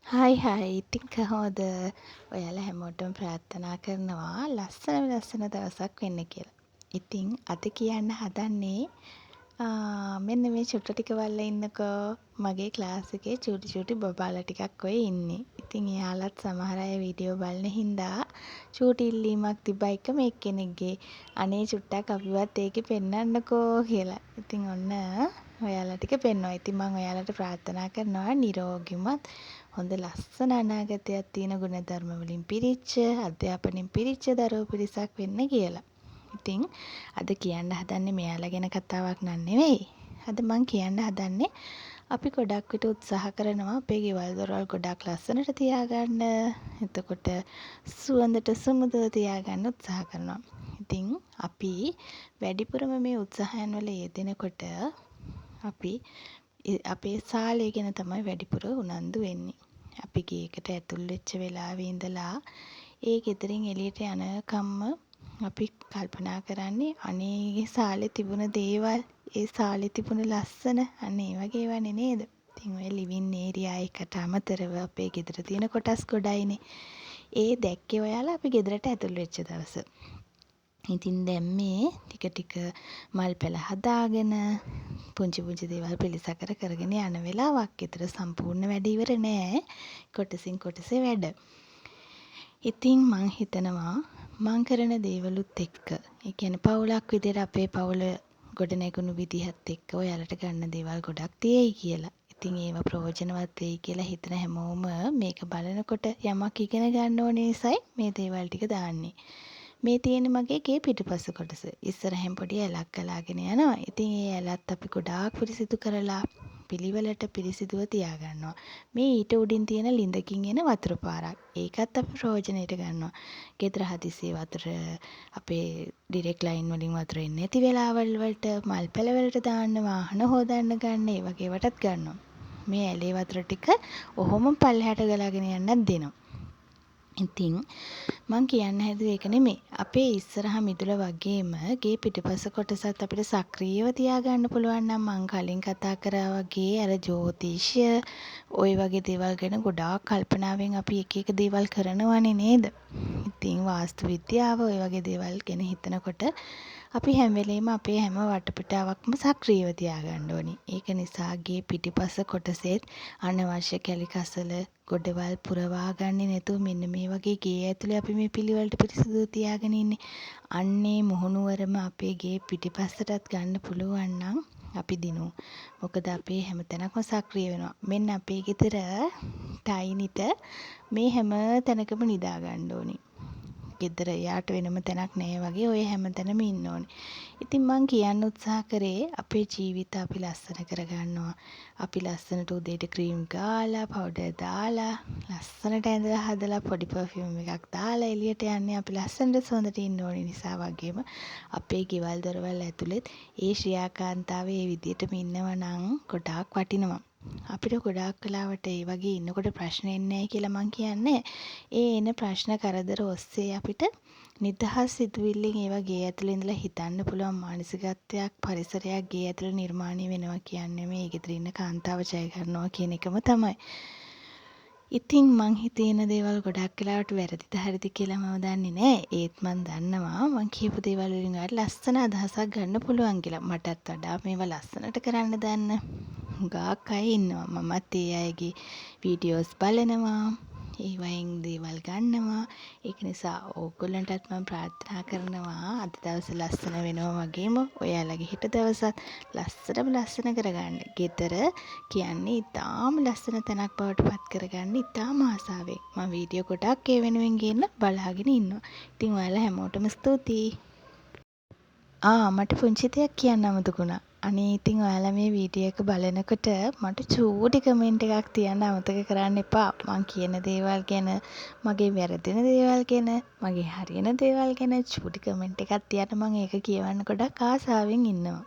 Hi hi ඉතින් කොහොමද? ඔයාලා හැමෝටම ප්‍රාර්ථනා කරනවා ලස්සන ලස්සන දවසක් වෙන්න කියලා. ඉතින් අද කියන්න හදන්නේ මෙන්න මේ චුට්ට ටික බලලා ඉන්නකෝ. මගේ ක්ලාස් එකේ චූටි චූටි බබාලා ටිකක් ඔය ඉන්නේ. ඉතින් එයාලත් සමහර අය වීඩියෝ බලන හින්දා චූටි ඉල්ලීමක් තිබ්බා එකම එක්කෙනෙක්ගේ. අනේ චුට්ටක් අපිවත් ඒකේ පෙන්නන්නකෝ කියලා. ඉතින් ඔන්න ඔයාලා ටික පෙන්වනවා. ඉතින් මම ඔයාලට ප්‍රාර්ථනා කරනවා නිරෝගිමත් හොඳ ලස්සන අනාගතයක් තියෙන ගුණධර්ම වලින් පිරිච්ච අධ්‍යාපනයෙන් පිරිච්ච දරුවෝ පිරිසක් වෙන්න කියලා. ඉතින් අද කියන්න හදන්නේ මෙයාලා ගැන කතාවක් නන් නෙවෙයි. අද මං කියන්න හදන්නේ අපි ගොඩක් විට උත්සාහ කරනවා අපේ ගෙවල් දොරවල් ගොඩක් ලස්සනට තියාගන්න. එතකොට සුවඳට සුමුදව තියාගන්න උත්සාහ කරනවා. ඉතින් අපි වැඩිපුරම මේ උත්සාහයන් වල යෙදෙනකොට අපි අපේ සාලය ගැන තමයි වැඩිපුර උනන්දු වෙන්නේ. අපි ගේකට ඇතුල් වෙච්ච වෙලාවේ ඉඳලා ඒ ගෙදරින් එළියට යනකම්ම අපි කල්පනා කරන්නේ අනේ සාලේ තිබුණ දේවල්, ඒ සාලේ තිබුණ ලස්සන අන්න ඒ වගේ ඒවානේ නේද? ඉතින් ඔය ලිවිං ඒරියා එකට අමතරව අපේ ගෙදර තියෙන කොටස් ගොඩයිනේ. ඒ දැක්කේ ඔයාලා අපි ගෙදරට ඇතුල් වෙච්ච දවස. ඉතින් දැන් මේ ටික ටික මල් පැල හදාගෙන පුංචි පුංචි දේවල් පිළිසකර කරගෙන යන වෙලාවක්. ඒතර සම්පූර්ණ වැඩ ඉවර නෑ. කොටසින් කොටසේ වැඩ. ඉතින් මං හිතනවා මං කරන දේවලුත් එක්ක, ඒ කියන්නේ පවුලක් විදිහට අපේ පවුල ගොඩනැගුණු විදිහත් එක්ක ඔයාලට ගන්න දේවල් ගොඩක් තියෙයි කියලා. ඉතින් ඒවා ප්‍රයෝජනවත් වෙයි කියලා හිතන හැමෝම මේක බලනකොට යමක් ඉගෙන ගන්න ඕන නිසායි මේ දේවල් ටික දාන්නේ. මේ තියෙන මගේ ගේ පිටුපස කොටස. ඉස්සරහින් පොඩි ඇලක් ගලාගෙන යනවා. ඉතින් ඒ ඇලත් අපි ගොඩාක් පිරිසිදු කරලා පිළිවෙලට පිරිසිදුව තියාගන්නවා. මේ ඊට උඩින් තියෙන ලිඳකින් එන වතුර පාරක්. ඒකත් අපි ප්‍රයෝජනෙට ගන්නවා. ගෙදර හදිසියේ වතුර අපේ ඩිරෙක්ට් ලයින් වලින් වතුර එන්නේ නැති වෙලාවල් වලට මල් පැල වලට දාන්න, වාහන හොදන්න ගන්න, ඒ වගේ වටත් ගන්නවා. මේ ඇලේ වතුර ටික ඔහොම පල්ලෙහාට ගලාගෙන යන්නත් දෙනවා. ඉතින් මං කියන්න හැදුවේ ඒක නෙමෙයි. අපේ ඉස්සරහා මිදුල වගේම ගේ පිටුපස කොටසත් අපිට සක්‍රීයව තියාගන්න පුළුවන් නම් මං කලින් කතා කරා වගේ අර ජ්‍යොතිෂය ওই වගේ දේවල් ගැන ගොඩාක් කල්පනාවෙන් අපි එක එක දේවල් කරනවනේ නේද? ඉතින් වාස්තු විද්‍යාව ওই වගේ දේවල් ගැන හිතනකොට අපි හැම වෙලේම අපේ හැම වටපිටාවක්ම සක්‍රීයව තියාගන්න ඕනි. ඒක නිසා ගේ පිටිපස කොටසෙත් අනවශ්‍ය කැලි කසල ගොඩවල් පුරවා ගන්නේ නැතුව මෙන්න මේ වගේ ගේ ඇතුලේ අපි මේ පිළිවෙලට පිරිසිදු තියාගෙන ඉන්නේ. අන්නේ මුහුණුවරම අපේ ගේ පිටිපස්සටත් ගන්න පුළුවන් නම් අපි දිනු. මොකද අපේ හැමතැනක්ම සක්‍රිය වෙනවා. මෙන්න අපේ ගෙදර ටයිනිට මේ හැම තැනකම නිදා ගන්න ඕනි. ගෙදර එයාට වෙනම තැනක් නැහැ වගේ ඔය හැමතැනම ඉන්න ඕනේ. ඉතින් මං කියන්න උත්සාහ කරේ අපේ ජීවිත අපි ලස්සන කරගන්නවා. අපි ලස්සනට උදේට ක්‍රීම් ගාලා, පවුඩර් දාලා, ලස්සනට ඇඳලා හදලා පොඩි පර්ෆියුම් එකක් දාලා එළියට යන්නේ අපි ලස්සනට සුවඳට ඉන්න ඕන නිසා වගේම අපේ ගෙවල් දොරවල් ඇතුළෙත් ඒ ශ්‍රියාකාන්තාවේ ඒ විදිහටම ඉන්නවා නම් ගොඩාක් වටිනවා. අපිට ගොඩාක් වෙලාවට ඒ වගේ ඉන්නකොට ප්‍රශ්න එන්නේ නැහැ කියලා මං කියන්නේ. ඒ එන ප්‍රශ්න කරදර ඔස්සේ අපිට නිදහස් සිතුවිල්ලෙන් ඒවා ගේ ඇතුළේ ඉඳලා හිතන්න පුළුවන් මානසිකත්වයක් පරිසරයක් ගේ ඇතුළේ නිර්මාණය වෙනවා කියන්නේ මේ ගෙදර ඉන්න කාන්තාව ජය ගන්නවා කියන එකම තමයි. ඉතින් මං හිතේන දේවල් ගොඩක් වෙලාවට වැරදිද හරිද කියලා මම දන්නේ නැහැ. ඒත් මං දන්නවා මං කියපු දේවල් වලින් ඔයාලට ලස්සන අදහසක් ගන්න පුළුවන් කියලා. මටත් වඩා මේවා ලස්සනට කරන්න දන්න හුඟක් අය ඉන්නවා. මමත් ඒ අයගේ වීඩියෝස් බලනවා. ඒ වයින් දේවල් ගන්නවා. ඒක නිසා ඕගොල්ලන්ටත් මම ප්‍රාර්ථනා කරනවා අද දවස ලස්සන වෙනවා වගේම ඔයාලගේ හෙට දවසත් ලස්සනම ලස්සන කරගන්න. ගෙදර කියන්නේ ඉතාම ලස්සන තැනක් බවට පත් කරගන්න ඉතාම ආසාවෙන්. මම වීඩියෝ ගොඩක් ඒ වෙනුවෙන් ගෙන්න බලාගෙන ඉන්නවා. ඉතින් ඔයාලා හැමෝටම ස්තුතියි. මට පුංචි දෙයක් කියන්න අමතකුණා. අනේ ඉතින් ඔයාලා මේ වීඩියෝ එක බලනකොට මට චූටි කමෙන්ට් එකක් තියන්න අමතක කරන්න එපා. මං කියන දේවල් ගැන, මගේ වැරදෙන දේවල් ගැන, මගේ හරියන දේවල් ගැන චූටි කමෙන්ට් එකක් තියන්න මං ඒක කියවන්න ගොඩක් ආසාවෙන් ඉන්නවා.